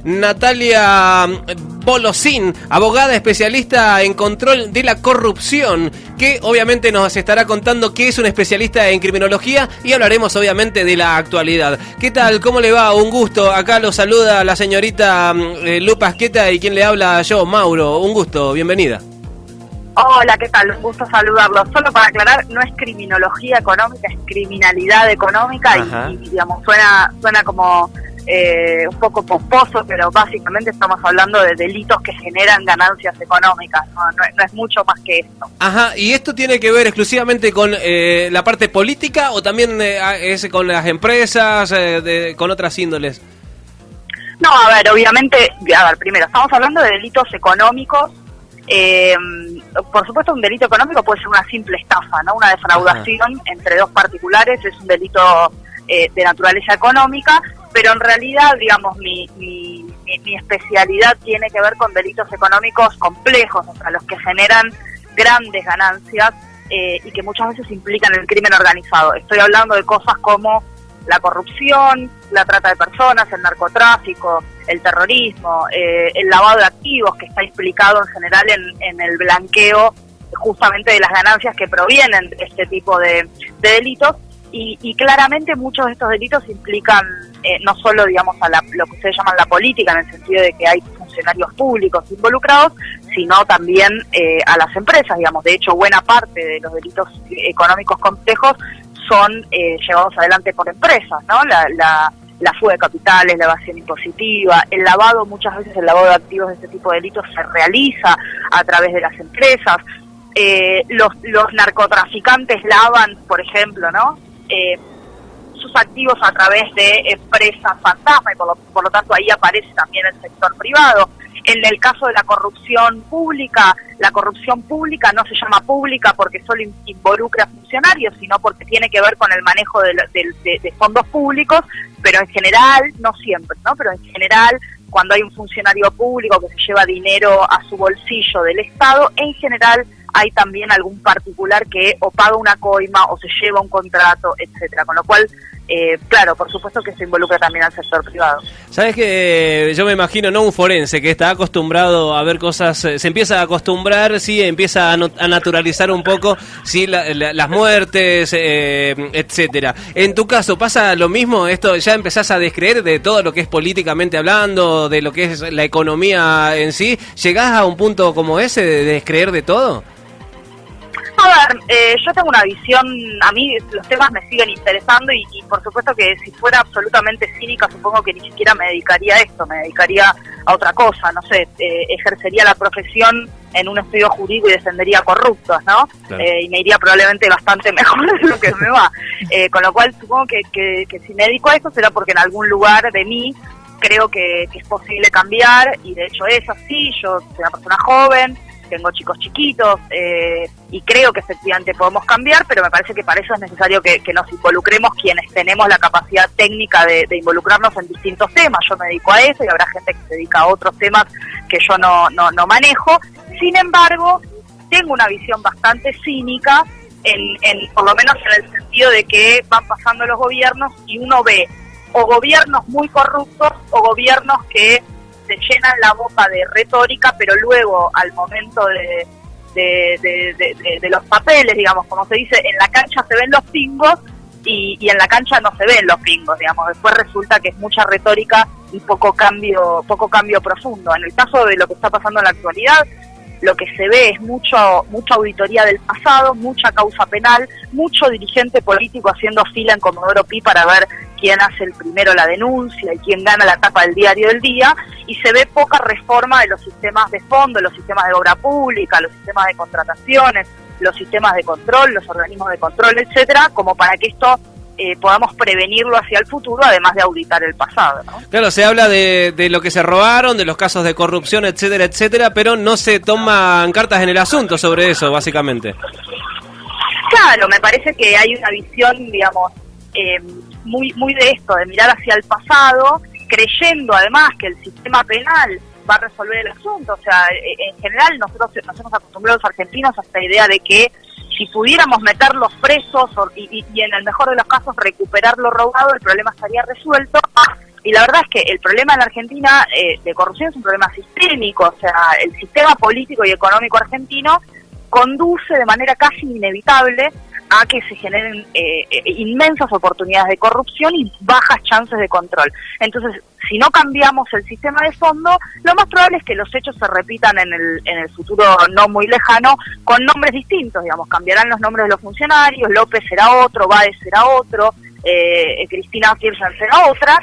Natalia Bolosín, abogada especialista en control de la corrupción, que obviamente nos estará contando qué es un especialista en criminología y hablaremos obviamente de la actualidad. ¿Qué tal? ¿Cómo le va? Un gusto. Acá lo saluda la señorita Lupa Asqueta y quien le habla yo, Mauro. Un gusto, bienvenida. Hola, ¿qué tal? Un gusto saludarlos. Solo para aclarar, no es criminología económica, es criminalidad económica y digamos, suena como un poco pomposo, pero básicamente estamos hablando de delitos que generan ganancias económicas, no es mucho más que esto. Ajá, ¿y esto tiene que ver exclusivamente con la parte política o también es con las empresas, con otras índoles? No, a ver, obviamente, primero, estamos hablando de delitos económicos. Por supuesto, un delito económico puede ser una simple estafa, ¿no? Una defraudación entre dos particulares es un delito de naturaleza económica, pero en realidad, digamos, mi especialidad tiene que ver con delitos económicos complejos, o sea, los que generan grandes ganancias y que muchas veces implican el crimen organizado. Estoy hablando de cosas como la corrupción, la trata de personas, el narcotráfico, el terrorismo, el lavado de activos, que está implicado en general en el blanqueo justamente de las ganancias que provienen de este tipo de delitos, y claramente muchos de estos delitos implican no solo, digamos, a lo que ustedes llaman la política, en el sentido de que hay funcionarios públicos involucrados, sino también a las empresas, digamos. De hecho, buena parte de los delitos económicos complejos son llevados adelante por empresas, ¿no? La fuga de capitales, la evasión impositiva, el lavado, muchas veces el lavado de activos de este tipo de delitos se realiza a través de las empresas. Los narcotraficantes lavan, por ejemplo, ¿no? Sus activos a través de empresas fantasma y por lo tanto ahí aparece también el sector privado. En el caso de la corrupción pública no se llama pública porque solo involucra a funcionarios, sino porque tiene que ver con el manejo de fondos públicos, pero en general, no siempre, ¿no? Pero en general, cuando hay un funcionario público que se lleva dinero a su bolsillo del Estado, en general hay también algún particular que o paga una coima o se lleva un contrato, etcétera, con lo cual claro, por supuesto que se involucra también al sector privado. Sabes que yo me imagino, ¿no? Un forense que está acostumbrado a ver cosas, se empieza a acostumbrar, sí, empieza a naturalizar un poco, sí, las muertes, etcétera. En tu caso, ¿pasa lo mismo? Esto, ¿ya empezás a descreer de todo lo que es políticamente hablando, de lo que es la economía en sí? ¿Llegás a un punto como ese de descreer de todo? A ver, yo tengo una visión, a mí los temas me siguen interesando y por supuesto que si fuera absolutamente cínica supongo que ni siquiera me dedicaría a esto, me dedicaría a otra cosa, no sé, ejercería la profesión en un estudio jurídico y defendería corruptos, ¿no? Claro. Y me iría probablemente bastante mejor de lo que me va. Con lo cual supongo que si me dedico a esto será porque en algún lugar de mí creo que es posible cambiar y de hecho es así, yo soy una persona joven, tengo chicos chiquitos y creo que efectivamente podemos cambiar, pero me parece que para eso es necesario que nos involucremos quienes tenemos la capacidad técnica de involucrarnos en distintos temas. Yo me dedico a eso y habrá gente que se dedica a otros temas que yo no manejo. Sin embargo, tengo una visión bastante cínica, por lo menos en el sentido de que van pasando los gobiernos y uno ve o gobiernos muy corruptos o gobiernos que se llenan la boca de retórica, pero luego al momento de los papeles, digamos, como se dice, en la cancha se ven los pingos y en la cancha no se ven los pingos, digamos. Después resulta que es mucha retórica y poco cambio profundo. En el caso de lo que está pasando en la actualidad, lo que se ve es mucha auditoría del pasado, mucha causa penal, mucho dirigente político haciendo fila en Comodoro Pi para ver quién hace el primero la denuncia y quién gana la tapa del diario del día, y se ve poca reforma de los sistemas de fondo, los sistemas de obra pública, los sistemas de contrataciones, los sistemas de control, los organismos de control, etcétera, como para que esto podamos prevenirlo hacia el futuro, además de auditar el pasado, ¿no? Claro, se habla de lo que se robaron, de los casos de corrupción, etcétera, etcétera, pero no se toman cartas en el asunto sobre eso, básicamente. Claro, me parece que hay una visión, digamos, muy de esto, de mirar hacia el pasado, creyendo además que el sistema penal va a resolver el asunto. O sea, en general nosotros nos hemos acostumbrado los argentinos a esta idea de que si pudiéramos meterlos presos y en el mejor de los casos recuperar lo robado, el problema estaría resuelto. Y la verdad es que el problema en la Argentina de corrupción es un problema sistémico, o sea, el sistema político y económico argentino conduce de manera casi inevitable a que se generen inmensas oportunidades de corrupción y bajas chances de control. Entonces, si no cambiamos el sistema de fondo, lo más probable es que los hechos se repitan en el futuro no muy lejano con nombres distintos, digamos, cambiarán los nombres de los funcionarios, López será otro, Báez será otro, Cristina Kirchner será otra,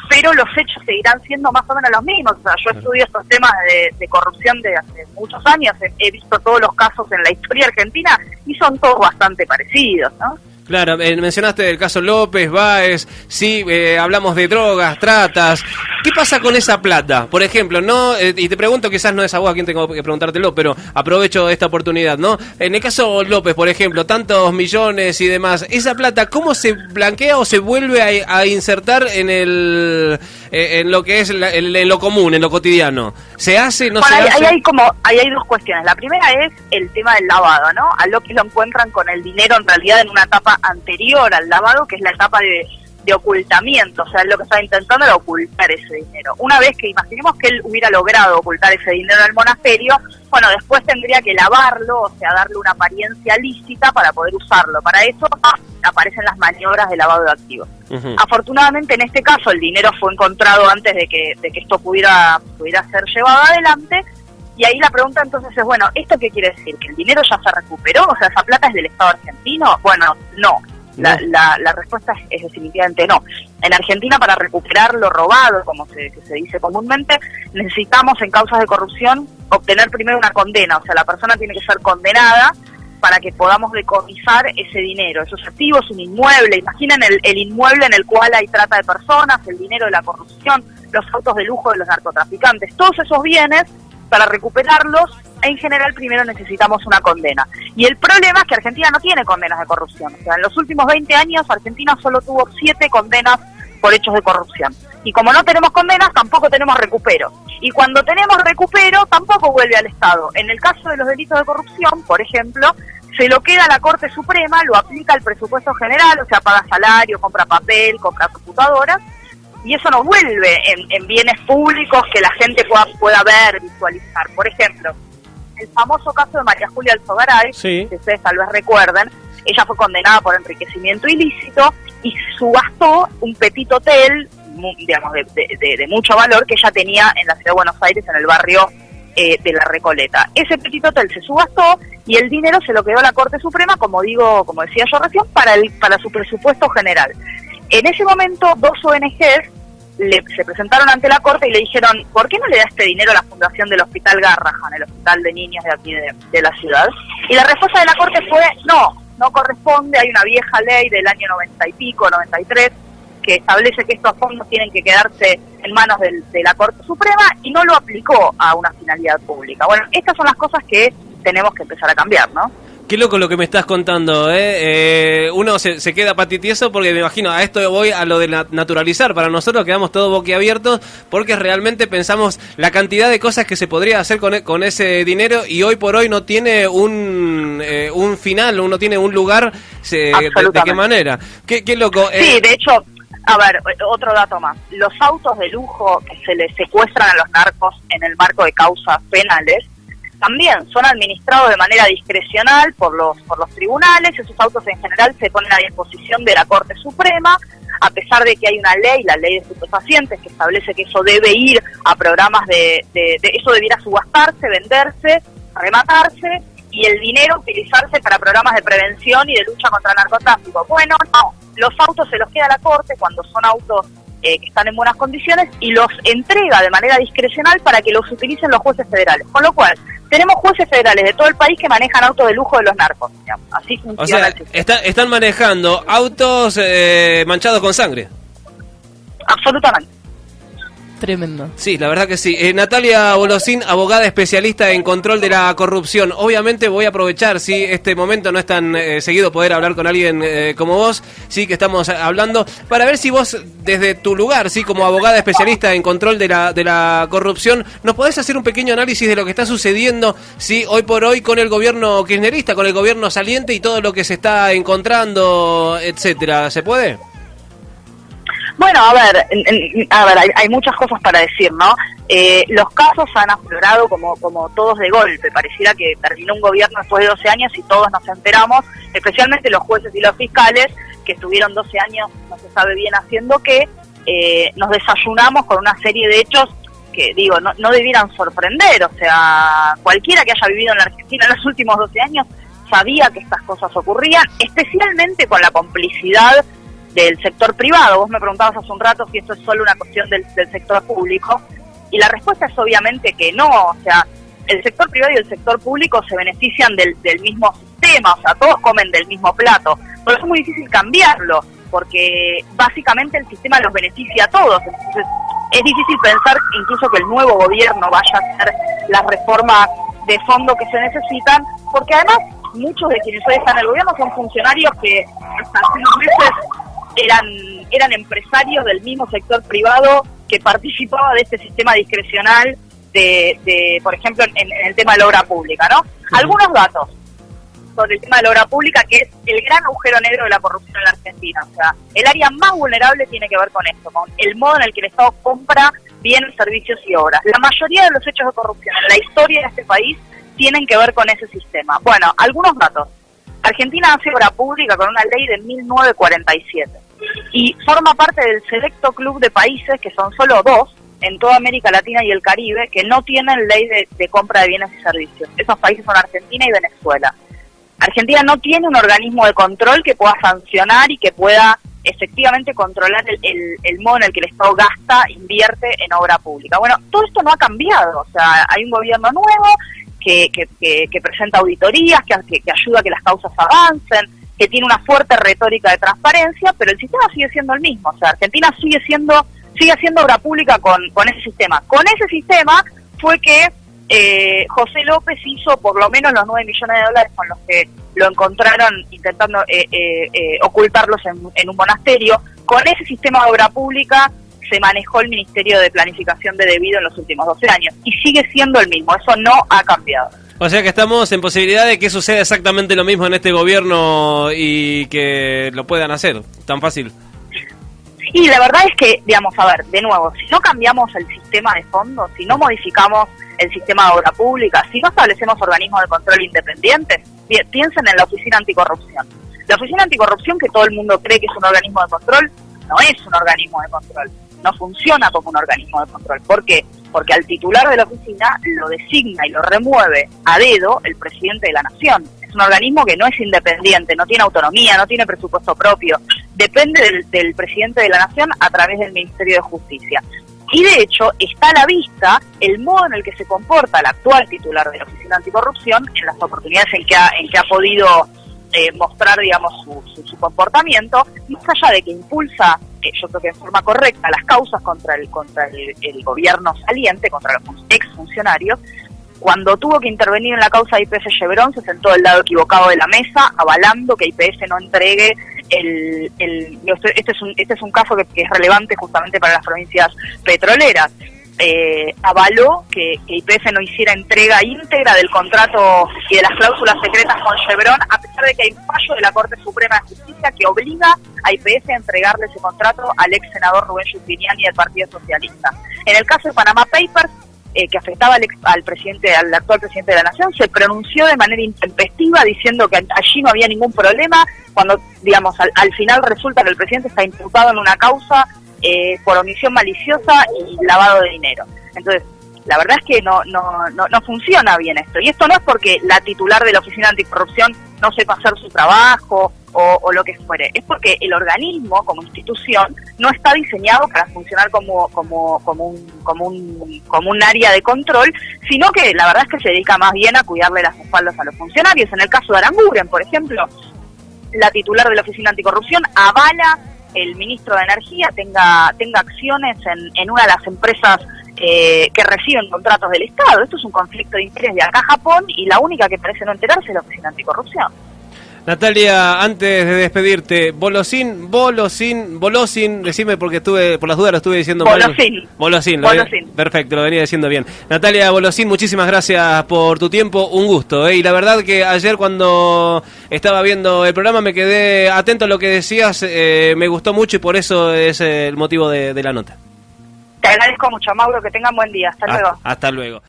pero los hechos seguirán siendo más o menos los mismos. O sea, yo estudio estos temas de corrupción de hace muchos años, he visto todos los casos en la historia argentina y son todos bastante parecidos, ¿no? Claro, mencionaste el caso López, Báez, sí, hablamos de drogas, tratas. ¿Qué pasa con esa plata? Por ejemplo, ¿no? Y te pregunto, quizás no es a vos a quien tengo que preguntártelo, pero aprovecho esta oportunidad, ¿no? En el caso López, por ejemplo, tantos millones y demás, ¿esa plata cómo se blanquea o se vuelve a insertar en lo que es en lo común, en lo cotidiano? ¿Se hace, no se hace? Ahí hay dos cuestiones. La primera es el tema del lavado, ¿no? A López lo encuentran con el dinero en realidad en una etapa anterior al lavado, que es la etapa de ocultamiento, o sea, lo que estaba intentando era ocultar ese dinero. Una vez que imaginemos que él hubiera logrado ocultar ese dinero en el monasterio, bueno, después tendría que lavarlo, o sea, darle una apariencia lícita para poder usarlo. Para eso aparecen las maniobras de lavado de activos. Uh-huh. Afortunadamente, en este caso, el dinero fue encontrado antes de que esto pudiera ser llevado adelante. Y ahí la pregunta entonces es, bueno, ¿esto qué quiere decir? ¿Que el dinero ya se recuperó? O sea, ¿esa plata es del Estado argentino? Bueno, no. La respuesta es definitivamente no. En Argentina, para recuperar lo robado, como se dice comúnmente, necesitamos en causas de corrupción obtener primero una condena. O sea, la persona tiene que ser condenada para que podamos decomisar ese dinero. Esos activos, un inmueble, imaginen el inmueble en el cual hay trata de personas, el dinero de la corrupción, los autos de lujo de los narcotraficantes, todos esos bienes. Para recuperarlos, en general, primero necesitamos una condena. Y el problema es que Argentina no tiene condenas de corrupción. O sea, en los últimos 20 años, Argentina solo tuvo 7 condenas por hechos de corrupción. Y como no tenemos condenas, tampoco tenemos recupero. Y cuando tenemos recupero, tampoco vuelve al Estado. En el caso de los delitos de corrupción, por ejemplo, se lo queda a la Corte Suprema, lo aplica al presupuesto general, o sea, paga salario, compra papel, compra computadoras, y eso no vuelve en bienes públicos que la gente pueda ver, visualizar. Por ejemplo, el famoso caso de María Julia Alzogaray, sí, que ustedes tal vez recuerden, ella fue condenada por enriquecimiento ilícito y subastó un petit hotel, digamos, de mucho valor que ella tenía en la ciudad de Buenos Aires, en el barrio de La Recoleta. Ese petit hotel se subastó y el dinero se lo quedó a la Corte Suprema, como decía yo recién, para su presupuesto general. En ese momento, 2 ONGs se presentaron ante la Corte y le dijeron, ¿por qué no le da este dinero a la fundación del Hospital Garrahan, el hospital de niños de aquí de la ciudad? Y la respuesta de la Corte fue, no corresponde, hay una vieja ley del año 90 y pico, 93, que establece que estos fondos tienen que quedarse en manos de la Corte Suprema y no lo aplicó a una finalidad pública. Bueno, estas son las cosas que tenemos que empezar a cambiar, ¿no? Qué loco lo que me estás contando, ¿eh? Uno se queda patitieso porque me imagino, a esto voy a lo de naturalizar. Para nosotros quedamos todos boquiabiertos porque realmente pensamos la cantidad de cosas que se podría hacer con ese dinero y hoy por hoy no tiene un final, no tiene un lugar. ¿De qué manera? Qué loco. Sí, de hecho, a ver, otro dato más. Los autos de lujo que se les secuestran a los narcos en el marco de causas penales también son administrados de manera discrecional por los tribunales. Esos autos en general se ponen a disposición de la Corte Suprema, a pesar de que hay una ley, la ley de estupefacientes, que establece que eso debe ir a programas eso debiera subastarse, venderse, rematarse, y el dinero utilizarse para programas de prevención y de lucha contra el narcotráfico. Bueno, no, los autos se los queda a la Corte cuando son autos que están en buenas condiciones y los entrega de manera discrecional para que los utilicen los jueces federales. Con lo cual, tenemos jueces federales de todo el país que manejan autos de lujo de los narcos. Digamos. Así funciona. O sea, están manejando autos manchados con sangre. Absolutamente. Tremendo. Sí, la verdad que sí. Natalia Bolosín, abogada especialista en control de la corrupción. Obviamente voy a aprovechar, sí, este momento no es tan seguido poder hablar con alguien como vos, sí, que estamos hablando, para ver si vos, desde tu lugar, sí, como abogada especialista en control de la corrupción, nos podés hacer un pequeño análisis de lo que está sucediendo, sí, hoy por hoy con el gobierno kirchnerista, con el gobierno saliente y todo lo que se está encontrando, etcétera. ¿Se puede? Bueno, a ver, hay muchas cosas para decir, ¿no? Los casos han aflorado como todos de golpe. Pareciera que terminó un gobierno después de 12 años y todos nos enteramos, especialmente los jueces y los fiscales, que estuvieron 12 años, no se sabe bien haciendo qué, nos desayunamos con una serie de hechos que, digo, no debieran sorprender. O sea, cualquiera que haya vivido en la Argentina en los últimos 12 años sabía que estas cosas ocurrían, especialmente con la complicidad del sector privado. Vos me preguntabas hace un rato si esto es solo una cuestión del sector público, y la respuesta es obviamente que no. O sea, el sector privado y el sector público se benefician del mismo sistema, o sea, todos comen del mismo plato. Por eso es muy difícil cambiarlo, porque básicamente el sistema los beneficia a todos. Entonces es difícil pensar incluso que el nuevo gobierno vaya a hacer las reformas de fondo que se necesitan, porque además muchos de quienes hoy están en el gobierno son funcionarios que hasta hace unos meses eran empresarios del mismo sector privado que participaba de este sistema discrecional de por ejemplo, en el tema de la obra pública, ¿no? Algunos datos sobre el tema de la obra pública, que es el gran agujero negro de la corrupción en la Argentina. O sea, el área más vulnerable tiene que ver con esto, con el modo en el que el Estado compra bienes, servicios y obras. La mayoría de los hechos de corrupción en la historia de este país tienen que ver con ese sistema. Bueno, algunos datos. Argentina hace obra pública con una ley de 1947 y forma parte del selecto club de países, que son solo 2 en toda América Latina y el Caribe, que no tienen ley de compra de bienes y servicios. Esos países son Argentina y Venezuela. Argentina no tiene un organismo de control que pueda sancionar y que pueda efectivamente controlar el modo en el que el Estado gasta, invierte en obra pública. Bueno, todo esto no ha cambiado. O sea, hay un gobierno nuevo que presenta auditorías, que ayuda a que las causas avancen, que tiene una fuerte retórica de transparencia, pero el sistema sigue siendo el mismo. O sea, Argentina sigue haciendo obra pública con ese sistema. Con ese sistema fue que José López hizo por lo menos los 9 millones de dólares con los que lo encontraron intentando ocultarlos en un monasterio. Con ese sistema de obra pública se manejó el Ministerio de Planificación de Debido en los últimos 12 años y sigue siendo el mismo, eso no ha cambiado. O sea que estamos en posibilidad de que suceda exactamente lo mismo en este gobierno y que lo puedan hacer, tan fácil. Y la verdad es que, digamos, a ver, de nuevo, si no cambiamos el sistema de fondo, si no modificamos el sistema de obra pública, si no establecemos organismos de control independientes, piensen en la Oficina Anticorrupción. La Oficina Anticorrupción, que todo el mundo cree que es un organismo de control, no es un organismo de control, no funciona como un organismo de control. ¿Por qué? Porque al titular de la oficina lo designa y lo remueve a dedo el presidente de la Nación. Es un organismo que no es independiente, no tiene autonomía, no tiene presupuesto propio, depende del presidente de la Nación a través del Ministerio de Justicia. Y de hecho está a la vista el modo en el que se comporta el actual titular de la Oficina Anticorrupción en las oportunidades en que ha podido mostrar, digamos, su comportamiento, más allá de que impulsa, yo creo que en forma correcta, las causas contra el gobierno saliente, contra los exfuncionarios. Cuando tuvo que intervenir en la causa de YPF Chevron, se sentó del lado equivocado de la mesa, avalando que YPF no entregue este es un caso que es relevante justamente para las provincias petroleras. Avaló que YPF no hiciera entrega íntegra del contrato y de las cláusulas secretas con Chevron, a pesar de que hay un fallo de la Corte Suprema de Justicia que obliga a YPF a entregarle ese contrato al ex senador Rubén Giuliani del Partido Socialista. En el caso de Panama Papers, que afectaba al actual presidente de la Nación, se pronunció de manera intempestiva diciendo que allí no había ningún problema, cuando, digamos, al final resulta que el presidente está imputado en una causa por omisión maliciosa y lavado de dinero. Entonces, la verdad es que no funciona bien esto. Y esto no es porque la titular de la Oficina Anticorrupción no sepa hacer su trabajo o lo que fuere. Es porque el organismo, como institución, no está diseñado para funcionar como un área de control, sino que la verdad es que se dedica más bien a cuidarle las espaldas a los funcionarios. En el caso de Aranguren, por ejemplo, la titular de la Oficina Anticorrupción avala el ministro de Energía tenga acciones en una de las empresas que reciben contratos del Estado. Esto es un conflicto de interés de acá a Japón y la única que parece no enterarse es la Oficina Anticorrupción. Natalia, antes de despedirte, Volosín, decime porque por las dudas lo estuve diciendo Volosín. mal. Volosín. Volosín. Perfecto, lo venía diciendo bien. Natalia Volosín, muchísimas gracias por tu tiempo, un gusto. Y la verdad que ayer cuando estaba viendo el programa me quedé atento a lo que decías, me gustó mucho y por eso es el motivo de la nota. Te agradezco mucho, Mauro, que tengan buen día. Hasta luego. Hasta luego.